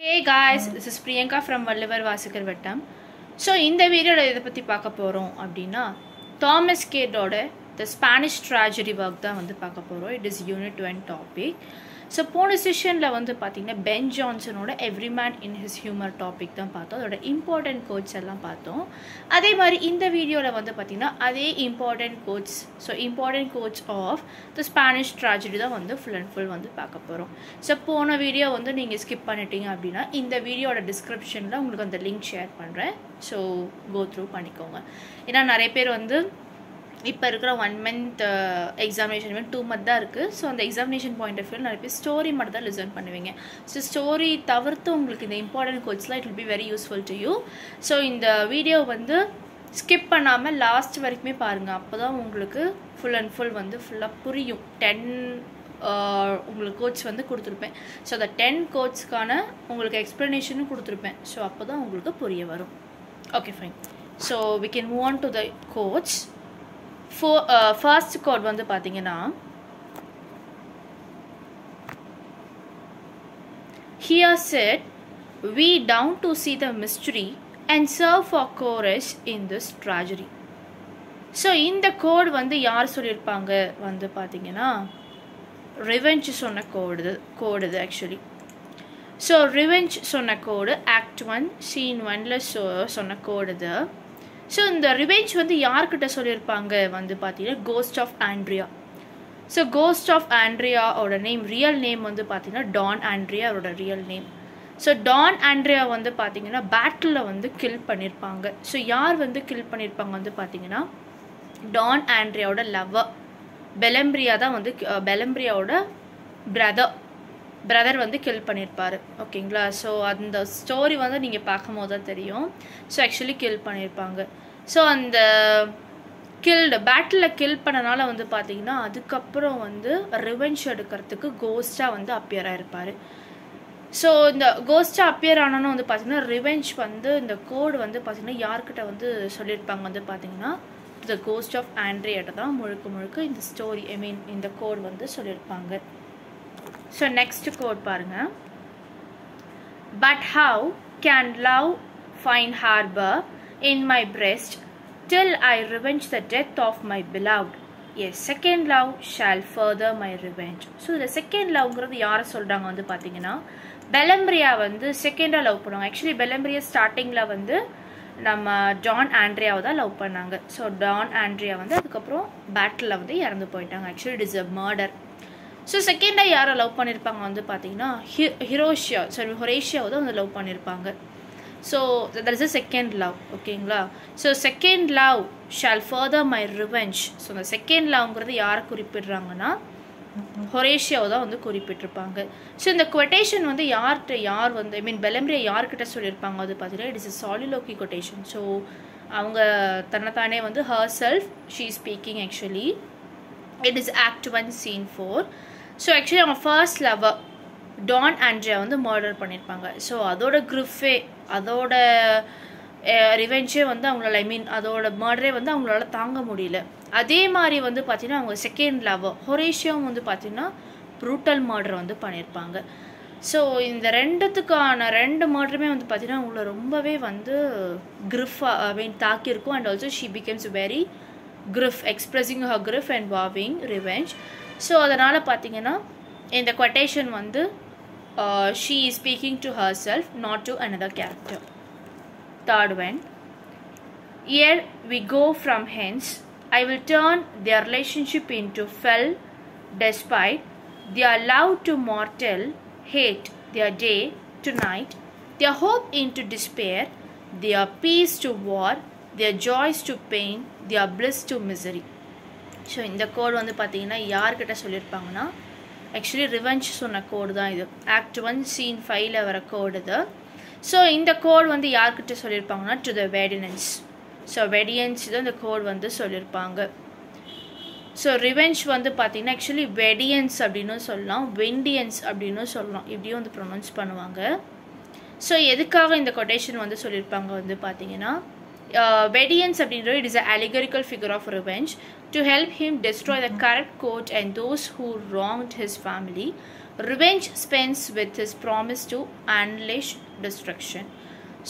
Hey guys, this is Priyanka from Vallavar Vasikar Vettam. So இந்த வீடியோல இத பத்தி பார்க்க போறோம் அப்படினா Thomas கேட்டோட The Spanish Tragedy work தான் வந்து பார்க்க போறோம். It is unit 1 topic. So போன செஷன்ல வந்து பாத்தீங்கன்னா pen ஜான்சனோட Every Man in His Humor topic தான் பார்த்தோம். அதோட இம்பார்ட்டன்ட் கோட்ஸ் எல்லாம் பார்த்தோம். அதே மாதிரி இந்த வீடியோல வந்து பாத்தீங்கன்னா அதே important quotes important quotes of The Spanish Tragedy தான் வந்து full and full வந்து பார்க்க போறோம். So போன வீடியோ வந்து நீங்க ஸ்கிப் பண்ணிட்டீங்க அப்படினா இந்த வீடியோட டிஸ்கிரிப்ஷன்ல உங்களுக்கு அந்த லிங்க் ஷேர் பண்றேன். So go through பண்ணிக்கோங்க. ஏன்னா நிறைய பேர் வந்து இப்போ இருக்கிற 1 month எக்ஸாமினேஷன் 2 month தான் இருக்குது. ஸோ அந்த எக்ஸாமினேஷன் பாயிண்ட் ஆஃப் வியூ நிறைய பேர் ஸ்டோரி மட்டும் தான் லிசன் பண்ணுவீங்க. ஸோ ஸ்டோரி தவிர்த்து உங்களுக்கு இந்த இம்பார்ட்டன்ட் கோட்ஸ்லாம் it will be very useful to you. So இந்த வீடியோ வந்து ஸ்கிப் பண்ணாமல் லாஸ்ட் வரைக்குமே பாருங்கள். அப்போ தான் உங்களுக்கு ஃபுல் அண்ட் ஃபுல் வந்து ஃபுல்லாக புரியும். 10 உங்களுக்கு கோட்ஸ் வந்து கொடுத்துருப்பேன். ஸோ அந்த 10 கோட்ஸ்க்கான உங்களுக்கு எக்ஸ்ப்ளனேஷனும் கொடுத்துருப்பேன். ஸோ அப்போ தான் உங்களுக்கு புரிய வரும். Okay fine. So we can move on to the quotes. First quote வந்து பார்த்தீங்கன்னா Here said, we down to see the mystery and serve for chorus in this tragedy. So இந்த கோட் வந்து யார் சொல்லியிருப்பாங்க வந்து பார்த்தீங்கன்னா ரிவெஞ்ச் சொன்ன கோடு இது ஆக்சுவலி. ஸோ ரிவெஞ்ச் சொன்ன கோடு ஆக்ட் 1 சீன் 1ல் சொன்ன கோடு இது. ஸோ இந்த ரிவெஞ்ச் வந்து யார்கிட்ட சொல்லியிருப்பாங்க வந்து பார்த்தீங்கன்னா ghost of Andrea. So ghost of ஆண்ட்ரியாவோட ரியல் நேம் வந்து பார்த்தீங்கன்னா டான் ஆண்ட்ரியா அவரோட real name. So Don Andrea வந்து பார்த்தீங்கன்னா பேட்டிலில் வந்து கில் பண்ணியிருப்பாங்க. ஸோ யார் வந்து கில் பண்ணியிருப்பாங்க வந்து பார்த்தீங்கன்னா டான் ஆண்ட்ரியாவோட லவ்வர் பெலம்பிரியா தான் வந்து பெலம்பிரியாவோட பிரதர் வந்து கில் பண்ணியிருப்பார். ஓகேங்களா. ஸோ அந்த ஸ்டோரி வந்து நீங்கள் பார்க்கும் போது தான் தெரியும். ஸோ ஆக்சுவலி கில் பண்ணியிருப்பாங்க. ஸோ அந்த பேட்டிலில் கில் பண்ணனால வந்து பார்த்தீங்கன்னா அதுக்கப்புறம் வந்து ரிவெஞ்ச் எடுக்கிறதுக்கு கோஸ்டாக வந்து அப்பியர் ஆகிருப்பார். ஸோ இந்த கோஸ்டாக அப்பியர் ஆனாலும் வந்து பார்த்தீங்கன்னா ரிவெஞ்ச் வந்து இந்த கோடு வந்து பார்த்தீங்கன்னா யார்கிட்ட வந்து சொல்லியிருப்பாங்க வந்து பார்த்தீங்கன்னா த கோஸ்ட் ஆஃப் ஆண்ட்ரியாட்ட தான் முழுக்க இந்த ஸ்டோரி இந்த கோடு வந்து சொல்லியிருப்பாங்க. ஸோ நெக்ஸ்ட் கோட் பாருங்க. But how can love find harbour in my breast till I revenge the death of my beloved. A second love shall further my revenge. So இந்த second லவ்ங்கிறது யாரை சொல்கிறாங்க வந்து பார்த்தீங்கன்னா பெலம்பிரியா வந்து செகண்டாக லவ் பண்ணுவாங்க. ஆக்சுவலி பெலம்பிரியா ஸ்டார்டிங்கில் வந்து நம்ம டான் ஆண்ட்ரியாவை தான் லவ் பண்ணாங்க. ஸோ டான் ஆண்ட்ரியா வந்து அதுக்கப்புறம் பேட்டிலில் வந்து இறந்து போயிட்டாங்க. Actually it is a murder. So செகண்டாக யாரை லவ் பண்ணியிருப்பாங்க வந்து பார்த்தீங்கன்னா ஹொரேஷியாவை தான் வந்து லவ் பண்ணியிருப்பாங்க. So that is a second love. ஓகேங்களா. So second love shall further my revenge. So அந்த செகண்ட் லவ்ங்கிறது யாரை குறிப்பிடுறாங்கன்னா ஹொரேஷியாவை தான் வந்து குறிப்பிட்டிருப்பாங்க. ஸோ இந்த கொட்டேஷன் வந்து யார் வந்து பெலம்பிரியா யார்கிட்ட சொல்லியிருப்பாங்க வந்து பார்த்தீங்கன்னா it is a soliloquy quotation. So அவங்க தன்னைத்தானே வந்து herself she speaking actually. It is act 1 scene 4. So actually அவங்க ஃபர்ஸ்ட் லவ்வர் டான் ஆண்ட்ரியா வந்து மர்டர் பண்ணியிருப்பாங்க. ஸோ அதோட கிரிஃபே அதோட ரிவெஞ்சே வந்து அவங்களால அதோட மர்டரே வந்து அவங்களால தாங்க முடியல. அதே மாதிரி வந்து பார்த்தீங்கன்னா அவங்க செகண்ட் லவ்வர் ஹொரேஷியாவும் வந்து பார்த்தீங்கன்னா ப்ரூட்டல் மர்டர் வந்து பண்ணியிருப்பாங்க. ஸோ இந்த ரெண்டு மர்டருமே வந்து பார்த்தீங்கன்னா அவங்கள ரொம்பவே வந்து கிரிஃபாக தாக்கியிருக்கும். And also she becomes very expressing her grief and vowing revenge. So அதனால் பார்த்தீங்கன்னா இந்த கொட்டேஷன் வந்து she is speaking to herself, not to another character. Third one, here we go from hence, I will turn their relationship into fell despite their love to mortal, hate their day to night, their hope into despair, their peace to war, their joys to pain, their bliss to misery. So இந்த code வந்து பார்த்தீங்கன்னா யார்கிட்ட சொல்லியிருப்பாங்கன்னா actually revenge சொன்ன கோடு தான் இது. Act 1 scene 5ல் வர கோடு இது. So இந்த கோட் வந்து யார்கிட்ட சொல்லியிருப்பாங்கன்னா டு த வெடியன்ஸ். ஸோ வெடியன்ஸ் தான் இந்த கோட் வந்து சொல்லியிருப்பாங்க. ஸோ ரிவெஞ்ச் வந்து பார்த்தீங்கன்னா ஆக்சுவலி வெடியன்ஸ் அப்படின்னு சொல்லலாம், வெண்டியன்ஸ் அப்படின்னு சொல்லலாம், இப்படியும் வந்து ப்ரொனவுன்ஸ் பண்ணுவாங்க. ஸோ எதுக்காக இந்த கொட்டேஷன் வந்து சொல்லியிருப்பாங்க வந்து பார்த்தீங்கன்னா வெடியன்ஸ் அப்படின்றது it is a allegorical figure of revenge to help him destroy the corrupt court and those who wronged his family, Revenge spends with his promise to unleash destruction.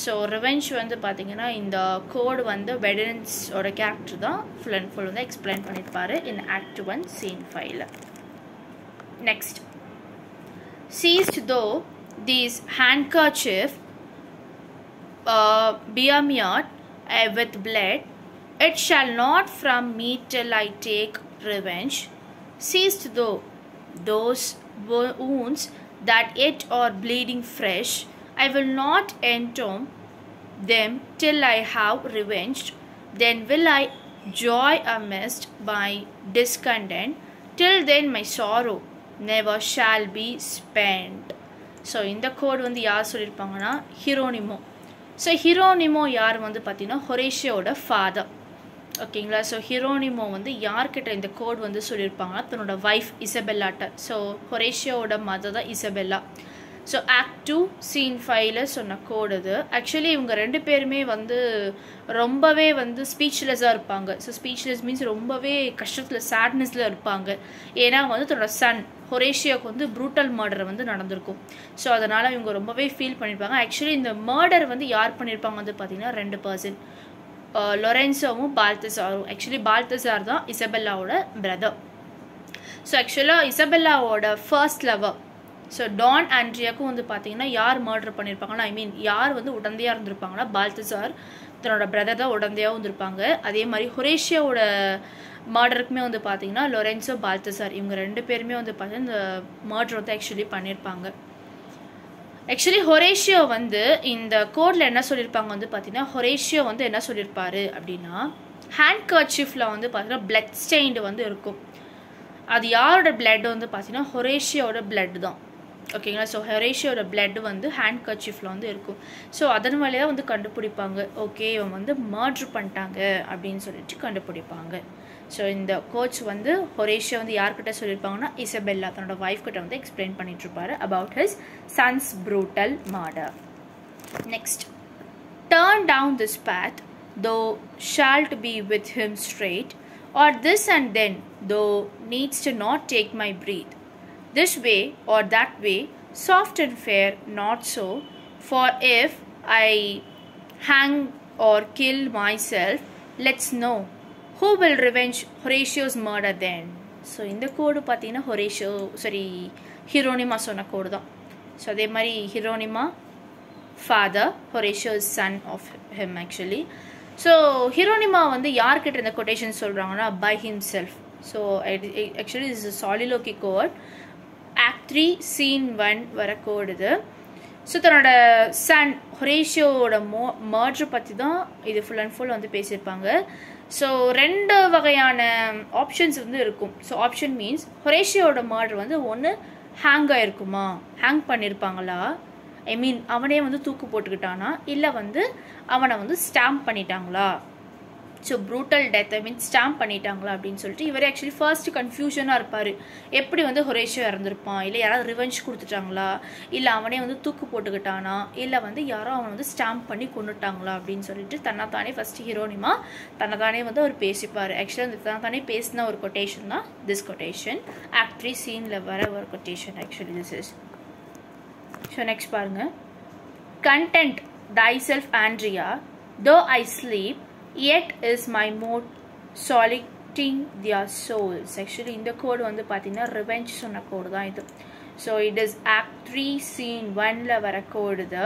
So revenge வந்து பாத்தீங்கன்னா இந்த code வந்து வெடரன்ஸ் ஓட character தான் full and full வந்து explain பண்ணிருப்பாரு in Act 1 Scene 5. Next, seized though these handkerchief beamiot with blood, it shall not from me till I take revenge. Seized though those wounds that yet are bleeding fresh, I will not entomb them till I have revenged. Then will I joy amidst my discontent. Till then my sorrow never shall be spent. So இந்த code வந்து யார் சொல்லியிருப்பாங்கன்னா ஹிரோனிமோ. So ஹிரோனிமோ யார் வந்து பார்த்தீங்கன்னா ஹொரேஷியோட father. ஓகேங்களா. So ஹிரோனிமோ வந்து யார்கிட்ட இந்த கோட் வந்து சொல்லியிருப்பாங்கன்னா தன்னோட ஒய்ஃப் இசபெல்லாட்ட. ஸோ ஹொரேஷியோட மதர் தான் இசபெல்லா. ஸோ Act 2 Scene 5 சொன்ன கோடு இது. ஆக்சுவலி இவங்க ரெண்டு பேருமே வந்து ரொம்பவே வந்து ஸ்பீச்லெஸ்ஸாக இருப்பாங்க. ஸோ ஸ்பீச்லெஸ் மீன்ஸ் ரொம்பவே கஷ்டத்தில் சேட்னஸில் இருப்பாங்க. ஏன்னா வந்து தன்னோட சன் ஹொரேஷியோக்கு வந்து ப்ரூட்டல் மர்டர் வந்து நடந்திருக்கும். ஸோ அதனால் இவங்க ரொம்பவே ஃபீல் பண்ணியிருப்பாங்க. ஆக்சுவலி இந்த மர்டர் வந்து யார் பண்ணியிருப்பாங்க வந்து பார்த்தீங்கன்னா 2 பர்சன், லொரென்சோவும் பால்தசாரும். ஆக்சுவலி பால்தசார் தான் இசபெல்லாவோட பிரதர். ஸோ ஆக்சுவலாக இசபெல்லாவோட ஃபர்ஸ்ட் லவர் ஸோ டான் ஆண்ட்ரியாவுக்கும் வந்து பார்த்தீங்கன்னா யார் மர்டர் பண்ணியிருப்பாங்கன்னா யார் வந்து உடந்தையாக இருந்திருப்பாங்கன்னா பால்தசார் தன்னோட பிரதர் தான் உடந்தையாகவும் இருந்திருப்பாங்க. அதே மாதிரி ஹொரேஷியோட மர்டருக்குமே வந்து பார்த்தீங்கன்னா லொரென்சோ பால்தசார் இவங்க 2 பேருமே வந்து பார்த்தீங்கன்னா இந்த மர்டர் வந்து ஆக்சுவலி பண்ணியிருப்பாங்க. ஆக்சுவலி ஹொரேஷியோ வந்து இந்த கோடில் என்ன சொல்லியிருப்பாங்க வந்து பார்த்தீங்கன்னா ஹொரேஷியோ வந்து என்ன சொல்லியிருப்பாரு அப்படின்னா ஹேண்ட் கர்ச்சீஃபில் வந்து பார்த்தீங்கன்னா பிளட் ஸ்டெயின்டு வந்து இருக்கும். அது யாரோட பிளட் வந்து பார்த்தீங்கன்னா ஹொரேஷியோட பிளட் தான். ஓகேங்களா. ஸோ ஹொரேஷியோட பிளட் வந்து ஹேண்ட் கர்ச்சீஃபில் வந்து இருக்கும். ஸோ அதன் வழியாக வந்து கண்டுபிடிப்பாங்க ஓகே இவன் வந்து மர்டர் பண்ணிட்டாங்க அப்படின்னு சொல்லிட்டு கண்டுபிடிப்பாங்க. ஸோ இந்த கோச் வந்து ஹொரேஷியோ வந்து யார்கிட்ட சொல்லியிருப்பாங்கன்னா இசபெல்லா தன்னோட ஒய்ஃப் கிட்ட வந்து எக்ஸ்பிளைன் பண்ணிட்டு இருப்பாரு about his sons brutal murder. Next, turn down this path though shalt be with him straight, or this and then though needs to not take my breath. This way or that way, soft and fair, not so. For if I hang or kill myself, let's know who will revenge Horatio's murder then. So இந்த கோடு பார்த்தீங்கன்னா ஹிரோனிமா சொன்ன கோடு தான். So அதே மாதிரி Hieronimo father, Horatio is son of him actually. So Hieronimo வந்து யார்கிட்ட இந்த quotation சொல்கிறாங்கன்னா by himself. So actually this is a soliloquy code. Act 3 Scene 1 வர கோடு இது. ஸோ தன்னோட சன் ஹொரேஷியோட மர்டர் பற்றி தான் இது ஃபுல் அண்ட் ஃபுல் வந்து பேசியிருப்பாங்க. ஸோ 2 வகையான ஆப்ஷன்ஸ் வந்து இருக்கும். ஸோ ஆப்ஷன் மீன்ஸ் ஹொரேஷியோட மர்டர் வந்து ஒன்று ஹேங் ஆகிருக்குமா, ஹேங் பண்ணியிருப்பாங்களா, அவனே வந்து தூக்கு போட்டுக்கிட்டானா, இல்லை வந்து அவனை வந்து ஸ்டாம்ப் பண்ணிட்டாங்களா. ஸோ ப்ரூட்டல் டெத் ஸ்டாம்ப் பண்ணிட்டாங்களா அப்படின்னு சொல்லிட்டு இவர் ஆக்சுவலி ஃபர்ஸ்ட் கன்ஃபியூஷனாக இருப்பார். எப்படி வந்து ஹொரேஷியோ இறந்துருப்பான், இல்லை யாராவது ரிவெஞ்ச் கொடுத்துட்டாங்களா, இல்லை அவனே வந்து தூக்கு போட்டுக்கிட்டானா, இல்லை வந்து யாரோ அவனை வந்து ஸ்டாம்ப் பண்ணி கொண்டுட்டாங்களா அப்படின்னு சொல்லிட்டு தன்னைத்தானே ஃபஸ்ட்டு ஹீரோனிமா தன்னைத்தானே வந்து அவர் பேசிப்பார். ஆக்சுவலாக அந்த தன்னைத்தானே பேசின ஒரு கொட்டேஷன் தான் திஸ் கொட்டேஷன். Act 3 சீனில் வர ஒரு quotation actually this is. So next பாருங்க, content thyself Andrea, though I sleep yet is my mood soliciting their souls. Actually இந்த கோடு வந்து பார்த்தீங்கன்னா ரிவெஞ்ச் சொன்ன கோடு தான் இது. So it is Act 3 Scene 1 வர கோடு இது.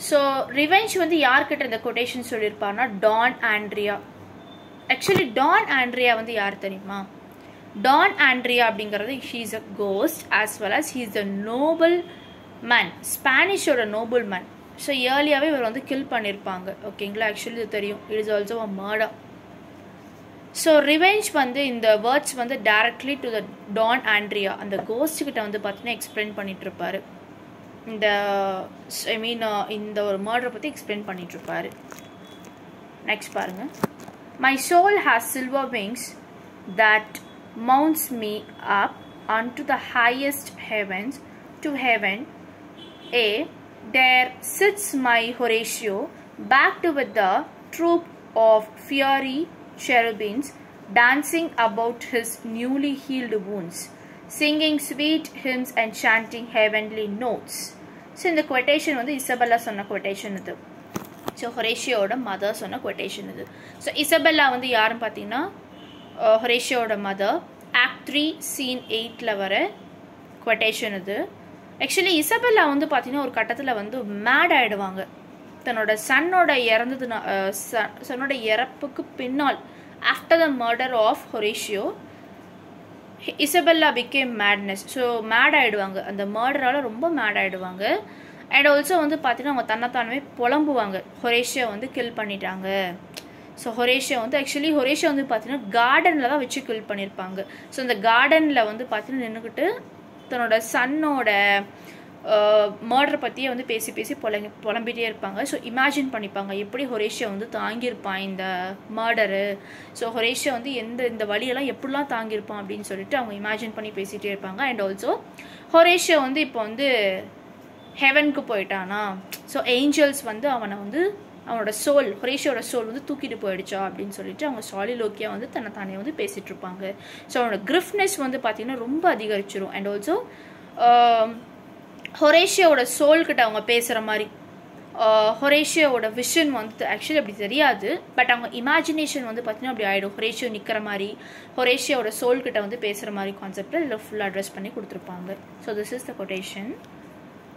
ஸோ ரிவெஞ்ச் வந்து யார்கிட்ட இந்த கொட்டேஷன் சொல்லியிருப்பாருன்னா Don Andrea. Actually Don Andrea வந்து யார் தெரியுமா? டான் ஆண்ட்ரியா அப்படிங்கிறது he is a ghost as well as he is a noble man, ஸ்பானிஷோட நோபல் மேன். ஸோ ஏர்லியாகவே இவர் வந்து கில் பண்ணியிருப்பாங்க. ஓகேங்களா. ஆக்சுவலி இது தெரியும், it is also a murder. So revenge வந்து இந்த வேர்ட்ஸ் வந்து directly to the Don Andrea அந்த கோஸ்ட் கிட்ட வந்து பார்த்தீங்கன்னா எக்ஸ்பிளைன் பண்ணிட்டு இருப்பாரு. இந்த இந்த ஒரு மர்டரை பற்றி எக்ஸ்பிளைன் பண்ணிட்டு இருப்பாரு. நெக்ஸ்ட் பாருங்க, my soul has silver wings that mounts me up unto the highest heavens, to heaven. There sits my Horatio, backed with the troop of fiery cherubims, dancing about his newly healed wounds. singing sweet hymns and chanting heavenly notes. So இந்த quotation வந்து Isabella சொன்ன quotation இது. So ஹொரேஷியோட mother சொன்ன quotation இது. So Isabella வந்து யாருன்னு பார்த்தீங்கன்னா ஹொரேஷியோட mother. Act 3 scene 8ல் வர quotation இது. ஆக்சுவலி இசபெல்லா வந்து பார்த்தீங்கன்னா ஒரு கட்டத்தில் வந்து மேட் ஆகிடுவாங்க. தன்னோட சன்னோட சன்னோட இறப்புக்கு பின்னால் after the murder of Horatio Isabella became madness. So mad ஆகிடுவாங்க, அந்த மர்டரால் ரொம்ப மேட் ஆகிடுவாங்க. அண்ட் ஆல்சோ வந்து பார்த்தீங்கன்னா அவங்க தன்னைத்தானவே புலம்புவாங்க, ஹொரேஷியோ வந்து கில் பண்ணிட்டாங்க. ஸோ ஹொரேஷியோ வந்து ஆக்சுவலி ஹொரேஷியோ வந்து பார்த்தீங்கன்னா கார்டனில் தான் வச்சு கில் பண்ணியிருப்பாங்க. ஸோ அந்த கார்டனில் வந்து பார்த்தீங்கன்னா நின்றுக்கிட்டு தன்னோட சன்னோட மர்டரை பற்றியே வந்து பேசி பேசி புலம்பிகிட்டே இருப்பாங்க. ஸோ இமேஜின் பண்ணிப்பாங்க எப்படி ஹொரேஷியோ வந்து தாங்கியிருப்பான் இந்த மர்டரு. ஸோ ஹொரேஷியோ வந்து இந்த வழியெல்லாம் எப்படிலாம் தாங்கியிருப்பான் அப்படின்னு சொல்லிட்டு அவங்க இமேஜின் பண்ணி பேசிகிட்டே இருப்பாங்க. அண்ட் ஆல்சோ ஹொரேஷியோ வந்து இப்போ வந்து ஹெவனுக்கு போயிட்டானா, ஸோ ஏஞ்சல்ஸ் வந்து அவனை வந்து அவனோட சோல், ஹொரேஷியோட சோல் வந்து தூக்கிட்டு போயிடுச்சா அப்படின்னு சொல்லிட்டு அவங்க சாலிலோக்கியா வந்து தன்னைத்தானே வந்து பேசிகிட்டு இருப்பாங்க. ஸோ அவனோட கிரிஃப்னஸ் வந்து பார்த்தீங்கன்னா ரொம்ப அதிகரிச்சிடும். அண்ட் ஆல்சோ ஹொரேஷியோட சோல்கிட்ட அவங்க பேசுகிற மாதிரி ஹொரேஷியோட விஷன் வந்து ஆக்சுவலி அப்படி தெரியாது, பட் அவங்க இமேஜினேஷன் வந்து பார்த்தீங்கன்னா அப்படி ஆகிடும். ஹொரேஷியோ நிற்கிற மாதிரி, ஹொரேஷியோட சோல்கிட்ட வந்து பேசுகிற மாதிரி கான்செப்டில் இதில் ஃபுல்லாக அட்ரஸ் பண்ணி கொடுத்துருப்பாங்க. So this is the quotation.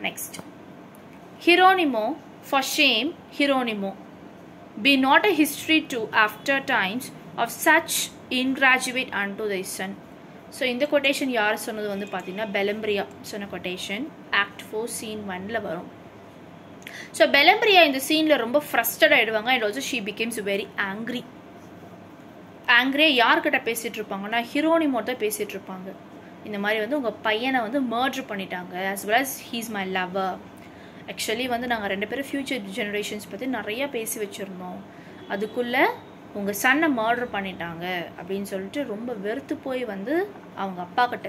Next, Hieronimo, for shame, Hieronimo, be not a history to after times of such ingraduate unto thy son. So இந்த கொட்டேஷன் யார் சொன்னது வந்து பார்த்தீங்கன்னா பெலம்பிரியா சொன்ன கொட்டேஷன். ஆக்ட் 4 சீன் 1ல் வரும். ஸோ பெலம்பிரியா இந்த சீனில் ரொம்ப ஃப்ரஸ்டட் ஆகிடுவாங்க. And also she becomes very angry. ஆங்க்ரியாக யார்கிட்ட பேசிகிட்டு இருப்பாங்கன்னா ஹீரோனிமோ தான் பேசிகிட்டு இருப்பாங்க. இந்த மாதிரி வந்து உங்கள் பையனை வந்து மர்டர் பண்ணிட்டாங்க, as well as he is my lover. Actually வந்து நாங்கள் 2 பேரும் ஃப்யூச்சர் ஜெனரேஷன்ஸ் பற்றி நிறையா பேசி வச்சுருந்தோம், அதுக்குள்ளே உங்கள் சன்னை மர்டர் பண்ணிட்டாங்க அப்படின்னு சொல்லிட்டு ரொம்ப வெறுத்து போய் வந்து அவங்க அப்பா கிட்ட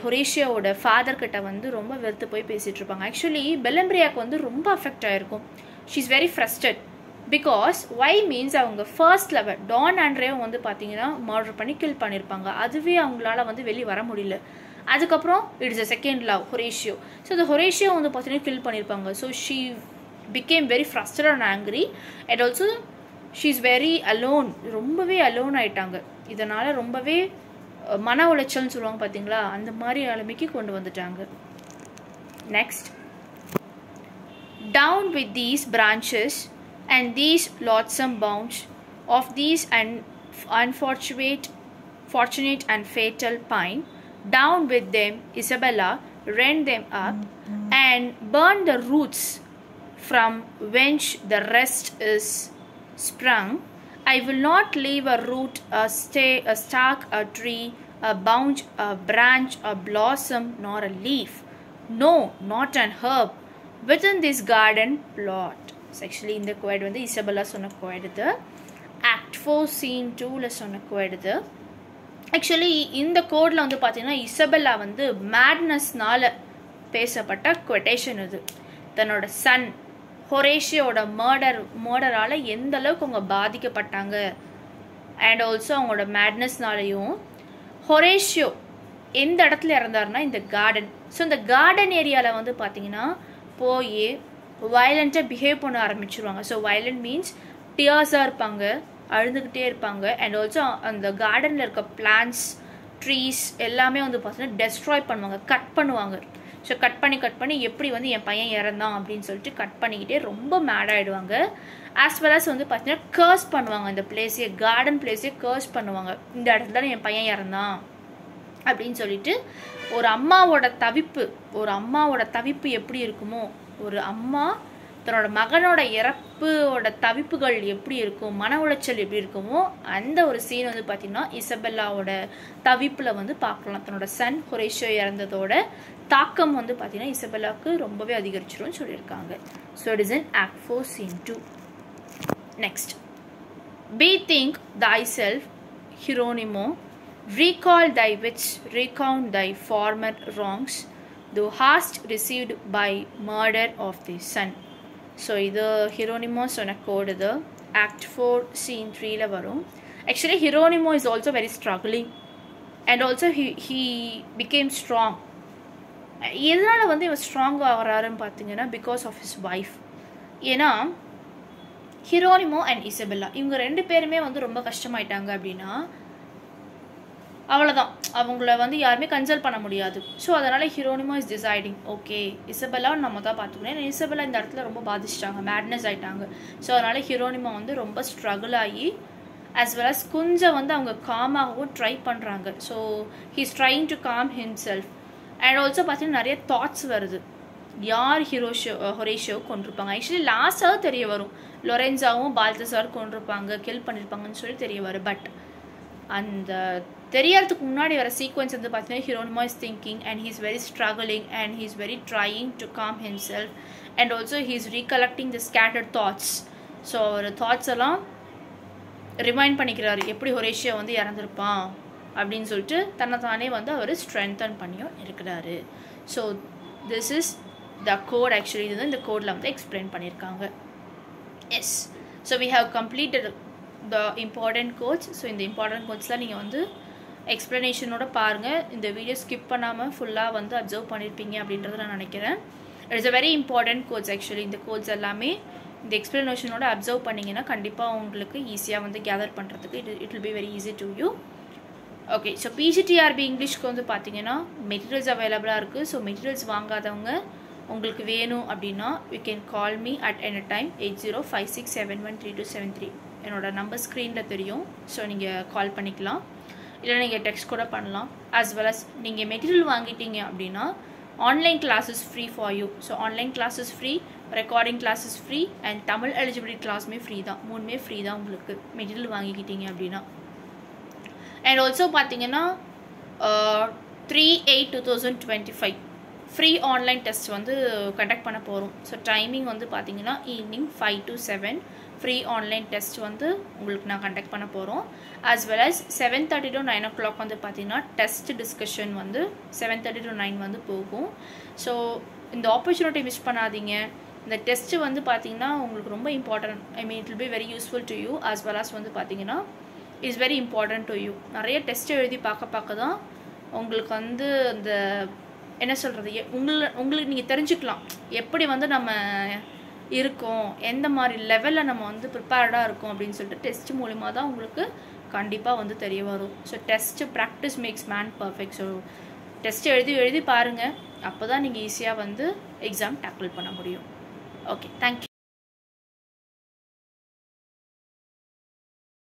ஹொரேஷியோவோட ஃபாதர்கிட்ட வந்து ரொம்ப வெறுத்து போய் பேசிகிட்டு இருப்பாங்க. ஆக்சுவலி பெலம்பிரியாவுக்கு வந்து ரொம்ப அஃபெக்ட் ஆகிருக்கும். She is very frustrate because why means அவங்க ஃபர்ஸ்ட் லவர் டான் ஆண்ட்ரேவும் வந்து பார்த்தீங்கன்னா மர்டர் பண்ணி கில் பண்ணியிருப்பாங்க. அதுவே அவங்களால வந்து வெளியே வர முடியல. அதுக்கப்புறம் it is a second love Horatio. So இந்த ஹொரேஷியோ வந்து பார்த்தீங்கன்னா கில் பண்ணியிருப்பாங்க. So she became very frustrated and angry, and also she is very alone. ரொம்பவே அலோன் ஆயிட்டாங்க. இதனால ரொம்பவே மன உளைச்சல்னு சொல்லுவாங்க பார்த்தீங்களா, அந்த மாதிரி நிலைமைக்கு கொண்டு வந்துட்டாங்க. Next, down with these branches and these loathsome bounds of these unfortunate and fatal pine, down with them Isabella, rend them up and burn the roots from whence the rest is sprung. I will not leave a root, a stalk, a tree, a bough, a branch, a blossom, nor a leaf, no, not an herb within this garden plot. Actually இந்த quote வந்து Isabella சொன்ன quote இது. Act 4 scene 2ல சொன்ன quote இது. Actually இந்த கோடில் வந்து பார்த்தீங்கன்னா இசபெல்லா வந்து மேட்னஸ்னால பேசப்பட்ட கொட்டேஷன் இது. தன்னோட சன் ஹொரேஷியோட மர்டரால் எந்த அளவுக்கு அவங்க பாதிக்கப்பட்டாங்க, அண்ட் ஆல்சோ அவங்களோட மேட்னஸ்னாலையும் ஹொரேஷியோ எந்த இடத்துல இறந்தாருன்னா இந்த கார்டன். ஸோ இந்த கார்டன் ஏரியாவில் வந்து பார்த்தீங்கன்னா போய் வயலண்ட்டாக பிஹேவ் பண்ண ஆரம்பிச்சிருவாங்க. ஸோ வயலண்ட் மீன்ஸ் டியர்ஸாக இருப்பாங்க, அழுதுகிட்டே இருப்பாங்க. அண்ட் ஆல்சோ அந்த கார்டனில் இருக்க பிளான்ஸ், ட்ரீஸ் எல்லாமே வந்து பார்த்தீங்கன்னா டெஸ்ட்ராய் பண்ணுவாங்க, கட் பண்ணுவாங்க. ஸோ கட் பண்ணி எப்படி வந்து என் பையன் இறந்தான் அப்படின்னு சொல்லிட்டு கட் பண்ணிக்கிட்டே ரொம்ப மேட் ஆகிடுவாங்க. ஆஸ் வெல் அஸ் வந்து பார்த்தீங்கன்னா கர்ஸ் பண்ணுவாங்க, இந்த பிளேஸையே, கார்டன் பிளேஸையே கர்ஸ் பண்ணுவாங்க. இந்த இடத்துல தான் என் பையன் இறந்தான் அப்படின்னு சொல்லிட்டு ஒரு அம்மாவோட தவிப்பு எப்படி இருக்குமோ, ஒரு அம்மா தன்னோட மகனோட இறப்போட தவிப்புகள் எப்படி இருக்கும், மன உளைச்சல் எப்படி இருக்குமோ, அந்த ஒரு சீன் வந்து பார்த்தீங்கன்னா இசபெல்லாவோட தவிப்பில் வந்து பார்க்கலாம். தன்னோட சன் ஹொரேஷியோ இறந்ததோட தாக்கம் வந்து பார்த்தீங்கன்னா இசபெல்லாவுக்கு ரொம்பவே அதிகரிச்சிரும்னு சொல்லியிருக்காங்க. So it is in act 4 scene 2. Next, bethink thyself, Hieronimo, recall thy wits, recount thy former wrongs, thou hast received by murder of thy son. So இது ஹீரோனிமோ சொன்ன கோடு. இது ஆக்ட் 4 சீன் 3ல வரும். Actually Hieronimo is also very struggling. and also he became strong. எதனால வந்து இவன் strong ஆகிறாருன்னு பார்த்தீங்கன்னா because of his wife. ஏன்னா ஹிரோனிமோ அண்ட் இசபெல்லா இவங்க 2 பேருமே வந்து ரொம்ப கஷ்டமாயிட்டாங்க அப்படின்னா அவ்வளோதான், அவங்கள வந்து யாருமே கன்சல்ட் பண்ண முடியாது. ஸோ அதனால் ஹிரோனிமோ இஸ் டிசைடிங் ஓகே இசபெல்லா நம்ம தான் பார்த்துக்கணும். ஏன்னா இசபெல்லா இந்த இடத்துல ரொம்ப பாதிச்சிட்டாங்க, மேட்னஸ் ஆகிட்டாங்க. ஸோ அதனால் ஹிரோனிமோ வந்து ரொம்ப ஸ்ட்ரகிள் ஆகி as well as கொஞ்சம் வந்து அவங்க காமாகவும் ட்ரை பண்ணுறாங்க. So he's trying to calm himself. And also பார்த்தீங்கன்னா நிறைய தாட்ஸ் வருது, யார் ஹொரேஷியோ கொண்டிருப்பாங்க. ஆக்சுவலி லாஸ்ட்டாக தெரிய வரும் லொரென்சாவும் பால்தசார் கொண்டிருப்பாங்க, கில் பண்ணியிருப்பாங்கன்னு சொல்லி தெரிய வரும். பட் அந்த தெரியறதுக்கு முன்னாடி வர சீக்வன்ஸ் வந்து பார்த்தீங்கன்னா Hieronimo is thinking and he is very struggling and he is very trying to calm himself and also he is recollecting the scattered thoughts. So அவர் தாட்ஸ் எல்லாம் ரிமைண்ட் பண்ணிக்கிறாரு எப்படி ஹொரேஷியோ வந்து இறந்துருப்பான் அப்படின்னு சொல்லிட்டு தன்னைத்தானே வந்து அவர் ஸ்ட்ரென்தன் பண்ணியும் இருக்கிறாரு. So this is the quote. Actually இது இந்த கோடில் வந்து எக்ஸ்பிளைன் பண்ணியிருக்காங்க. Yes, so we have completed the important quotes. So இந்த இம்பார்ட்டன்ட் கோட்ஸ்லாம் நீங்கள் வந்து எக்ஸ்ப்ளனேஷனோட பாருங்கள். இந்த வீடியோ ஸ்கிப் பண்ணாமல் ஃபுல்லாக வந்து அப்சர்வ் பண்ணியிருப்பீங்க அப்படின்றத நான் நினைக்கிறேன். It's a very important quotes. Actually இந்த கோட்ஸ் எல்லாமே இந்த எக்ஸ்ப்ளனேஷனோட அப்சர்வ் பண்ணிங்கன்னா கண்டிப்பாக உங்களுக்கு ஈஸியாக வந்து கேதர் பண்ணுறதுக்கு it will be very easy to you. Okay, so PGTRB இங்கிலீஷ்க்கு வந்து பார்த்தீங்கன்னா மெட்டீரியல்ஸ் அவைலபிளாக இருக்குது. ஸோ மெட்டீரியல்ஸ் வாங்காதவங்க உங்களுக்கு வேணும் அப்படின்னா you can call me at any time 8056713273. என்னோட நம்பர் ஸ்க்ரீனில் தெரியும். ஸோ நீங்கள் கால் பண்ணிக்கலாம், இல்லை நீங்கள் டெக்ஸ்ட் கூட பண்ணலாம். as well as நீங்கள் மெட்டீரியல் வாங்கிட்டீங்க அப்படின்னா online classes free for you. So online classes free, recording classes free and Tamil eligibility கிளாஸுமே ஃப்ரீ தான். 3மே ஃப்ரீ தான் உங்களுக்கு மெட்டீரியல் வாங்கிக்கிட்டீங்க அப்படின்னா. அண்ட் ஆல்சோ பார்த்தீங்கன்னா 3/8/2025 ஃப்ரீ ஆன்லைன் டெஸ்ட் வந்து கண்டக்ட் பண்ண போகிறோம். ஸோ டைமிங் வந்து பார்த்தீங்கன்னா evening 5 to 7 free online test வந்து உங்களுக்கு நான் கண்டக்ட் பண்ண போகிறோம். as well as 7:30 to 9 o'clock வந்து பார்த்தீங்கன்னா டெஸ்ட் டிஸ்கஷன் வந்து 7:30 to 9 வந்து போகும். ஸோ இந்த ஆப்பர்ச்சுனிட்டி மிஸ் பண்ணாதீங்க. இந்த டெஸ்ட்டு வந்து பார்த்தீங்கன்னா உங்களுக்கு ரொம்ப important. I mean it will be very useful to you. as well as வந்து பார்த்தீங்கன்னா it's very important to you. நிறைய டெஸ்ட் எழுதி பார்க்க தான் உங்களுக்கு வந்து அந்த என்ன சொல்கிறது உங்களுக்கு நீங்கள் தெரிஞ்சுக்கலாம் எப்படி வந்து நம்ம இருக்கோம், எந்த மாதிரி லெவலில் நம்ம வந்து ப்ரிப்பேர்டாக இருக்கும் அப்படின்னு சொல்லிட்டு டெஸ்ட் மூலிமா தான் உங்களுக்கு கண்டிப்பாக வந்து தெரிய வரும். So test practice makes man perfect. So test எழுதி பாருங்கள், அப்போ தான் நீங்கள் ஈஸியாக வந்து எக்ஸாம் டேக்கிள் பண்ண முடியும். Okay, thank you.